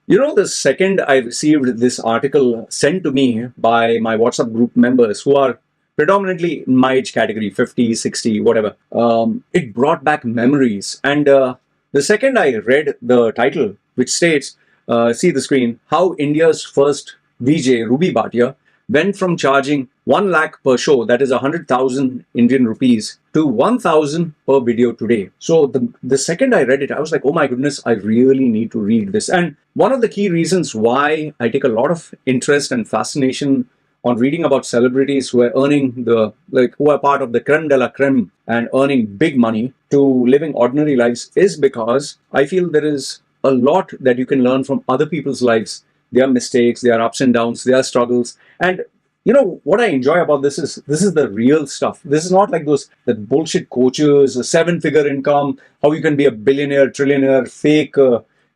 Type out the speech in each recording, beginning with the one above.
The second I received this article sent to me by my WhatsApp group members who are predominantly in my age category, 50, 60, whatever, it brought back memories. And the second I read the title, which states, see the screen, how India's first VJ, Ruby Bhatia, went from charging 1 lakh per show, that is 100,000 Indian rupees, to 1,000 per video today. So the second I read it, I was like, oh my goodness, I really need to read this. And one of the key reasons why I take a lot of interest and fascination on reading about celebrities who are earning who are part of the creme de la creme and earning big money to living ordinary lives is because I feel there is a lot that you can learn from other people's lives, their mistakes, their ups and downs, their struggles. And what I enjoy about this is the real stuff. This is not like those that bullshit coaches, a seven-figure income, how you can be a billionaire, trillionaire, fake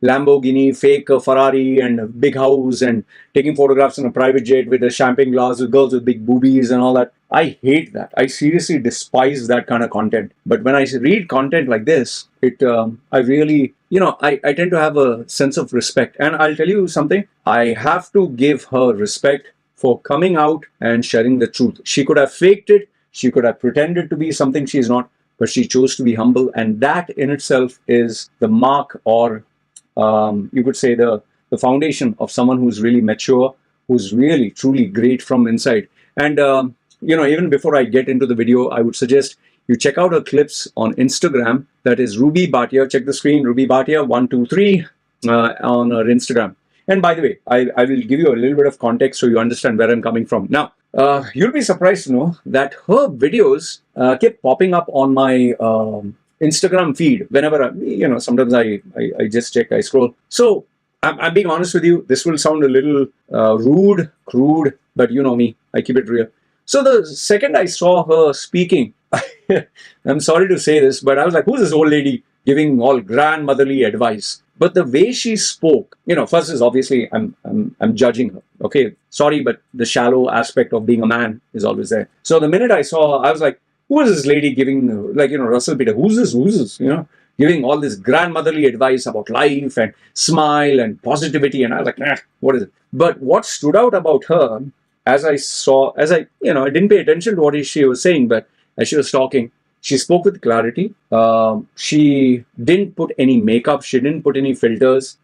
Lamborghini, fake Ferrari, and a big house, and taking photographs in a private jet with a champagne glass with girls with big boobies and all that. I hate that. I seriously despise that kind of content. But when I read content like this, I really, I tend to have a sense of respect. And I'll tell you something. I have to give her respect for coming out and sharing the truth. She could have faked it. She could have pretended to be something she's not, but she chose to be humble. And that in itself is the mark, or you could say the foundation of someone who's really mature, who's really truly great from inside. And even before I get into the video, I would suggest you check out her clips on Instagram. That is Ruby Bhatia. Check the screen, Ruby Bhatia 123 on her Instagram. And by the way, I will give you a little bit of context so you understand where I'm coming from. Now, you'll be surprised to know that her videos kept popping up on my Instagram feed whenever sometimes I just check, I scroll. So I'm being honest with you. This will sound a little rude, crude, but you know me, I keep it real. So the second I saw her speaking, I'm sorry to say this, but I was like, who's this old lady giving all grandmotherly advice? But the way she spoke, first is obviously I'm judging her. Okay, sorry, but the shallow aspect of being a man is always there. So the minute I saw, I was like, who is this lady giving, Russell Peter? Who's this? Giving all this grandmotherly advice about life and smile and positivity. And I was like, nah, what is it? But what stood out about her, I didn't pay attention to what she was saying, but as she was talking, she spoke with clarity. She didn't put any makeup. She didn't put any filters.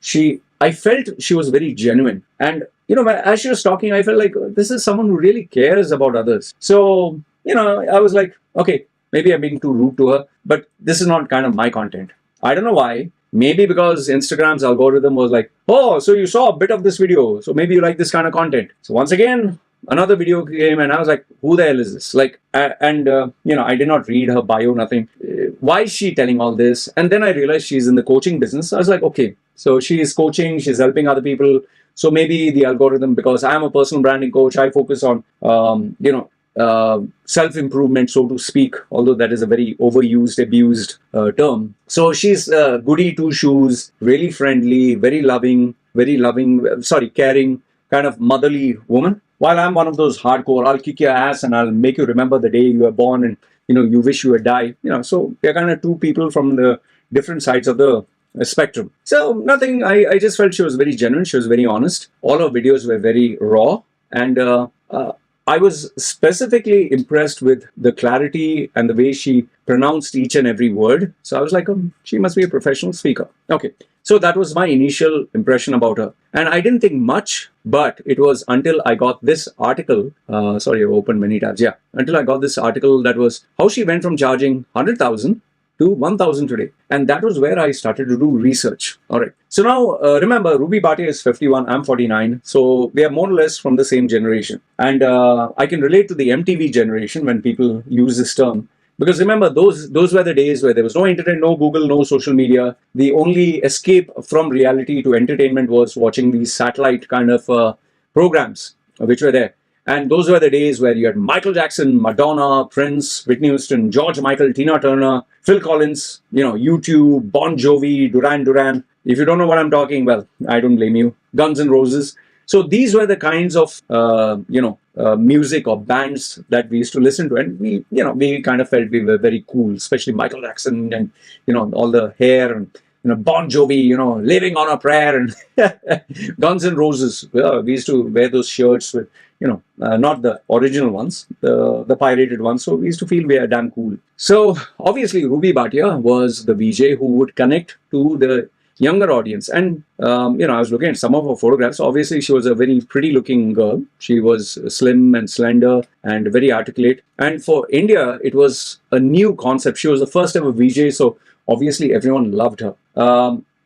I felt she was very genuine. And, as she was talking, I felt like this is someone who really cares about others. So, I was like, okay, maybe I'm being too rude to her, but this is not kind of my content. I don't know why. Maybe because Instagram's algorithm was like, oh, so you saw a bit of this video, so maybe you like this kind of content. So once again, another video came and I was like, who the hell is this? I did not read her bio, nothing. Why is she telling all this? And then I realized she's in the coaching business. I was like, okay, so she is coaching, she's helping other people. So maybe the algorithm, because I'm a personal branding coach, I focus on, self-improvement, so to speak, although that is a very overused, abused term. So she's goody two-shoes, really friendly, very loving, caring, kind of motherly woman. While I'm one of those hardcore, I'll kick your ass and I'll make you remember the day you were born and, you wish you had died. So they're kind of two people from the different sides of the spectrum. So nothing, I just felt she was very genuine. She was very honest. All her videos were very raw. And I was specifically impressed with the clarity and the way she pronounced each and every word. So I was like, she must be a professional speaker. Okay. So that was my initial impression about her. And I didn't think much, but it was until I got this article. Sorry, I've opened many tabs. Yeah. Until I got this article that was how she went from charging 100,000 to 1,000 today. And that was where I started to do research. All right. So now, remember, Ruby Bhatia is 51, I'm 49. So we are more or less from the same generation. And I can relate to the MTV generation when people use this term. Because remember, those were the days where there was no internet, no Google, no social media. The only escape from reality to entertainment was watching these satellite kind of programs which were there. And those were the days where you had Michael Jackson, Madonna, Prince, Whitney Houston, George Michael, Tina Turner, Phil Collins, U2, Bon Jovi, Duran Duran. If you don't know what I'm talking, well, I don't blame you. Guns N' Roses. So these were the kinds of, music or bands that we used to listen to. And we kind of felt we were very cool, especially Michael Jackson and, all the hair and, Bon Jovi, living on a prayer, and Guns N' Roses. Yeah, we used to wear those shirts with, not the original ones, the pirated ones. So we used to feel we are damn cool. So obviously, Ruby Bhatia was the VJ who would connect to the younger audience. And, I was looking at some of her photographs. Obviously, she was a very pretty looking girl. She was slim and slender and very articulate. And for India, it was a new concept. She was the first ever VJ. So obviously, everyone loved her.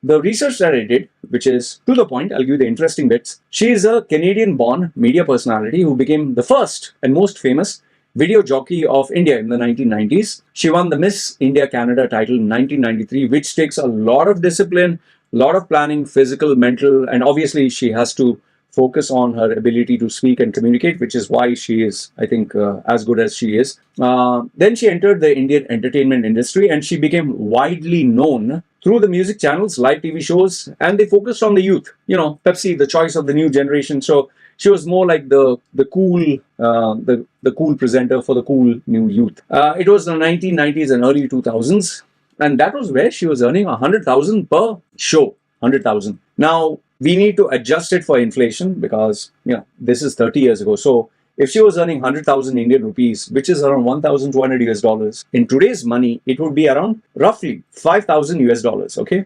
The research that I did, which is to the point, I'll give you the interesting bits. She is a Canadian born media personality who became the first and most famous video jockey of India in the 1990s. She won the Miss India Canada title in 1993, which takes a lot of discipline, a lot of planning, physical, mental, and obviously she has to focus on her ability to speak and communicate, which is why she is, I think, as good as she is. Then she entered the Indian entertainment industry and she became widely known through the music channels, live TV shows, and they focused on the youth. Pepsi, the choice of the new generation. So she was more like the cool the cool presenter for the cool new youth. It was the 1990s and early 2000s, and that was where she was earning 100,000 per show. 100,000. Now we need to adjust it for inflation because this is 30 years ago. So if she was earning 100,000 Indian rupees, which is around 1,200 US dollars, in today's money, it would be around roughly 5,000 US dollars. Okay.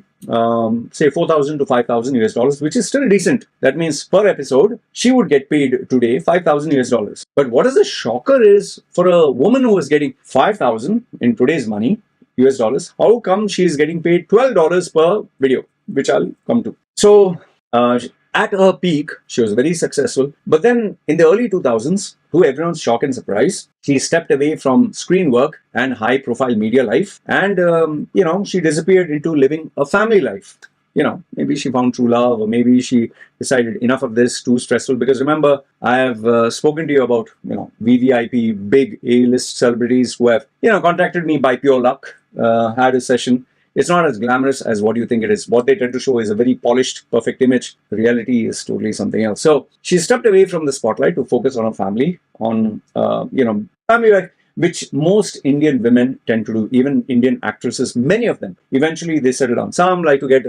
Say 4,000 to 5,000 US dollars, which is still decent. That means per episode, she would get paid today 5,000 US dollars. But what is the shocker is for a woman who is getting 5,000 in today's money, US dollars, how come she is getting paid $12 per video, which I'll come to. So, at her peak, she was very successful. But then in the early 2000s, to everyone's shock and surprise, she stepped away from screen work and high profile media life. And, she disappeared into living a family life. Maybe she found true love, or maybe she decided enough of this, too stressful. Because remember, I have spoken to you about, VVIP, big A-list celebrities who have, contacted me by pure luck, had a session. It's not as glamorous as what you think it is. What they tend to show is a very polished, perfect image. The reality is totally something else. So she stepped away from the spotlight to focus on her family, on, family life, which most Indian women tend to do, even Indian actresses, many of them. Eventually, they settle down. Some like to get,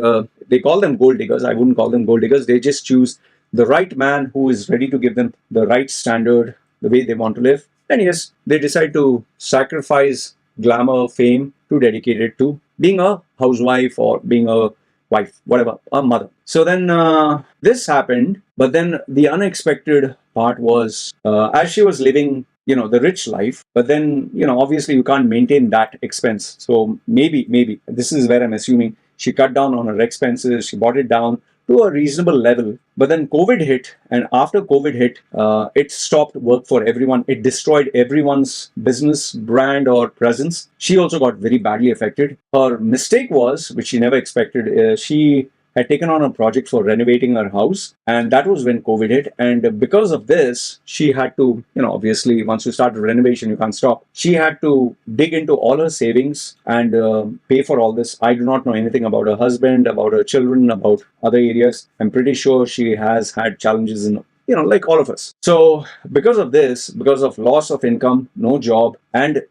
they call them gold diggers. I wouldn't call them gold diggers. They just choose the right man who is ready to give them the right standard, the way they want to live. And yes, they decide to sacrifice glamour, fame to dedicate it to being a housewife or being a wife, whatever, a mother. So then this happened, but then the unexpected part was as she was living, the rich life, but then, obviously you can't maintain that expense. So maybe this is where I'm assuming she cut down on her expenses, she brought it down to a reasonable level. But then COVID hit, and after COVID hit, it stopped work for everyone. It destroyed everyone's business, brand, or presence. She also got very badly affected. Her mistake was, which she never expected, she had taken on a project for renovating her house, and that was when COVID hit. And because of this, she had to, obviously, once you start a renovation, you can't stop. She had to dig into all her savings and pay for all this. I do not know anything about her husband, about her children, about other areas. I'm pretty sure she has had challenges in, like all of us. So because of this, because of loss of income, no job, and,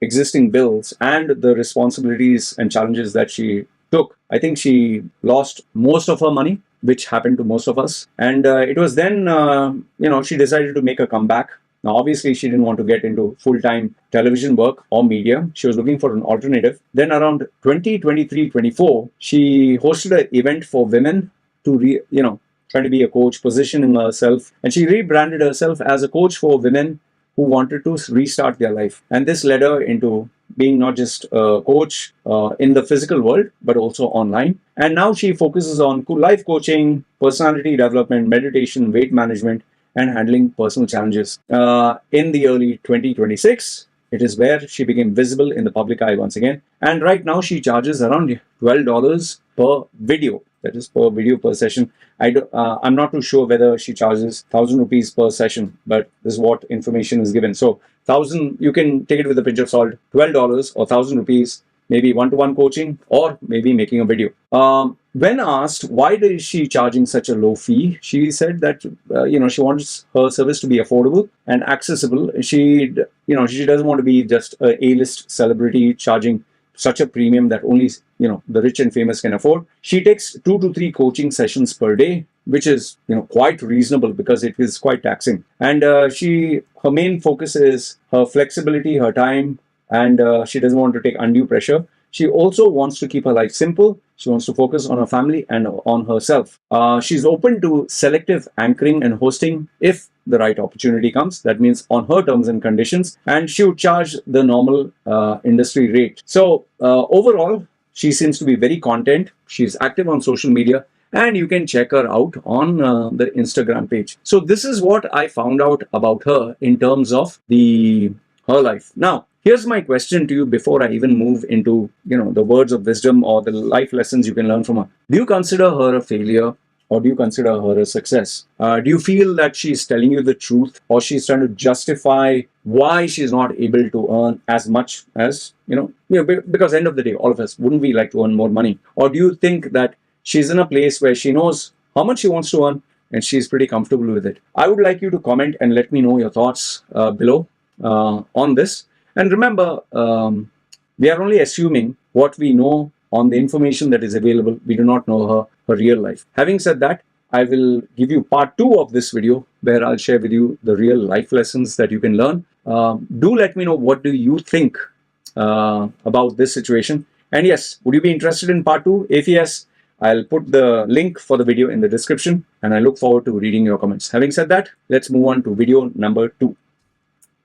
existing bills and the responsibilities and challenges that she took, I think she lost most of her money, which happened to most of us. And it was then, she decided to make a comeback. Now, obviously, she didn't want to get into full-time television work or media. She was looking for an alternative. Then around 2023-24, she hosted an event for women to, try to be a coach, positioning herself. And she rebranded herself as a coach for women who wanted to restart their life. And this led her into being not just a coach in the physical world, but also online. And now she focuses on life coaching, personality development, meditation, weight management, and handling personal challenges. In the early 2026, it is where she became visible in the public eye once again. And right now she charges around $12 per video. That is per video per session. I'm not too sure whether she charges 1,000 rupees per session, but this is what information is given. So 1,000, you can take it with a pinch of salt. $12 or 1,000 rupees, maybe one-to-one coaching, or maybe making a video. When asked why is she charging such a low fee, she said that she wants her service to be affordable and accessible. She doesn't want to be just a A-list celebrity charging such a premium that only the rich and famous can afford. She takes 2 to 3 coaching sessions per day, which is quite reasonable because it is quite taxing. And her main focus is her flexibility, her time, and she doesn't want to take undue pressure. She also wants to keep her life simple. She wants to focus on her family and on herself. She's open to selective anchoring and hosting if the right opportunity comes. That means on her terms and conditions, and she would charge the normal industry rate. So overall, she seems to be very content. She's active on social media, and you can check her out on the Instagram page. So this is what I found out about her in terms of her life. Now, here's my question to you before I even move into the words of wisdom or the life lessons you can learn from her. Do you consider her a failure, or do you consider her a success? Do you feel that she's telling you the truth, or she's trying to justify why she's not able to earn as much as because end of the day, all of us, wouldn't we like to earn more money? Or do you think that she's in a place where she knows how much she wants to earn and she's pretty comfortable with it? I would like you to comment and let me know your thoughts below on this. And remember, we are only assuming what we know on the information that is available. We do not know her real life. Having said that, I will give you part 2 of this video where I'll share with you the real life lessons that you can learn. Do let me know, what do you think about this situation? And yes, would you be interested in part 2? If yes, I'll put the link for the video in the description, and I look forward to reading your comments. Having said that, let's move on to video number 2.